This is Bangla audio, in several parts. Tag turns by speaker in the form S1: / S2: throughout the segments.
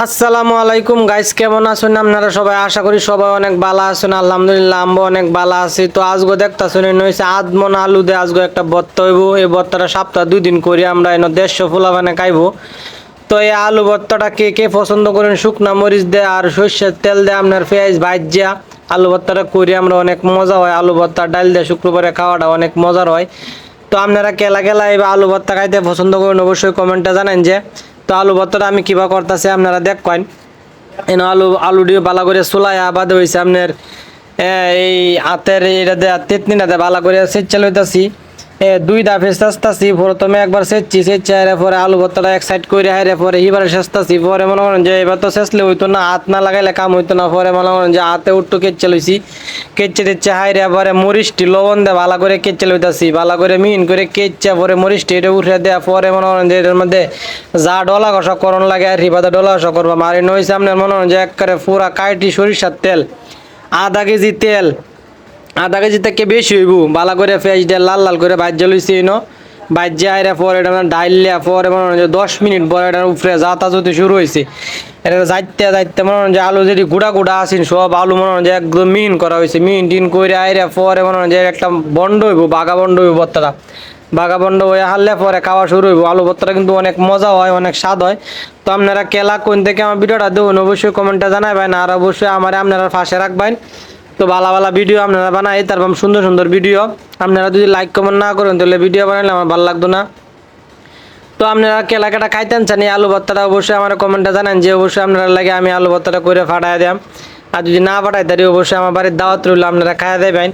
S1: আসসালামু আলাইকুম গাইস, কেমন আছেন আপনারা সবাই? আশা করি সবাই অনেক ভালো আছেন। আলহামদুলিল্লাহ আমরা অনেক ভালো আছি। তো আজকে দেখতাছেন হইছে আদমন আলু দিয়ে আজকে একটা ভর্তা হইব। এই ভর্তাটা সপ্তাহ 2 দিন করে আমরা এনে 150 ফুলাবানে খাইবো। তো এই আলু ভর্তাটা কে কে পছন্দ করেন শুকনা মরিচ দিয়ে আর সরষের তেল দিয়ে আপনার পেঁয়াজ ভাজিয়া আলু ভর্তাটা করি আমরা, অনেক মজা হয়। আলু ভর্তা ডাল দিয়ে শুক্রবারে খাওয়াটা অনেক মজার হয়। তো আপনারা কেলা কেলা এবার আলু ভর্তা খাইতে পছন্দ করেন অবশ্যই কমেন্টে জানান। যে তো আলু ভর্তাটা আমি কিভাবে করতেছি আপনারা দেখেন। এনে আলু দিয়ে ভালো করে চুলায় আবাদ হয়েছে আপনার এই হাতের এটা দেয়া তেতনিটাতে ভালো করে সেচ্চা লইতাছি। 2 ধাপে চেষ্টাছি। প্রথমে একবার সেচ্ছি, সেচ্চা হারে পরে আলু ভর্তাটা এক সাইড করে হারে পরে এবারে চেষ্টাছি। পরে মনে করেন যে এবার তো চেষ্লে হইতো না, হাত না লাগাইলে কাম হইতো না। পরে মনে করেন যে হাতে উঠতো কেচ্চা লইছি, কেচ্চে টেচ্চা হাইরে পরে মরিচটি লবণ দিয়ে ভালো করে কেচ্চা লইতাছি। ভালো করে মিহিন করে কেচ্চা পরে মরিচটি এটা উঠে দেওয়া পরে মনে করেন যে এটার মধ্যে যা ডলা ঘষা করণ লাগে আর রিবাদা ডলা ঘষা করবা মারি নইছে আপনার মনে করেন যে একবারে পুরা কাইটি সরিষার তেল, আধা কেজি তেল, আধা কেজি থেকে বেশি হইব। ভালো করে পেঁয়াজ দিয়ে লাল লাল করে ভাজ্য লইছি এনো, ভাজ্য আইরা পরে এটা ডাইলিয়া পরে মনে হয় যে 10 মিনিট পরে এটার উপরে যাতা যদি শুরু হয়েছে। এটা যাইতে যাইতে মনে হয় যে আলু যেটি গুঁড়া গুঁড়া আসেন সব আলু মনে হয় যে একদম মিহিন করা হয়েছে। মিহিন টিন করে আইরা পরে মনে হয় যে একটা বন্ড হইব, বাঘা বন্ড হইব ভর্তাটা। বাঘা বন্ড হয়ে হারলে পরে খাওয়া শুরু হইব। আলু ভর্তাটা কিন্তু অনেক মজা হয়, অনেক স্বাদ হয়। তো আপনারা কেলা কোন থেকে আমার ভিডিওটা দেবেন অবশ্যই কমেন্টে জানাবেন, আর অবশ্যই আমার আপনারা পাশে রাখবেন। তো ভালো ভালো ভিডিও আপনারা বানাই, তারপর সুন্দর সুন্দর ভিডিও। আপনারা যদি লাইক কমেন্ট না করেন তাহলে ভিডিও বানাইলে আমার ভালো লাগতো না। তো আপনারা কেলাকাটা খাইতেন চান এই আলু ভর্তাটা অবশ্যই আমার কমেন্টে জানান, যে অবশ্যই আপনারা লাগে আমি আলু ভর্তাটা করে ফাটাই দিলাম। আর যদি না ফাটাই তাহলে অবশ্যই আমার বাড়ির দাওয়াত রইল, আপনারা খাইয়া দেবেন।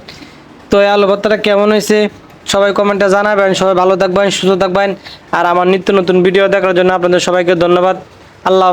S1: তো এই আলু ভর্তাটা কেমন হয়েছে সবাই কমেন্টে জানাবেন। সবাই ভালো থাকবেন, সুস্থ থাকবেন। আর আমার নিত্য নতুন ভিডিও দেখার জন্য আপনাদের সবাইকে ধন্যবাদ। আল্লাহ।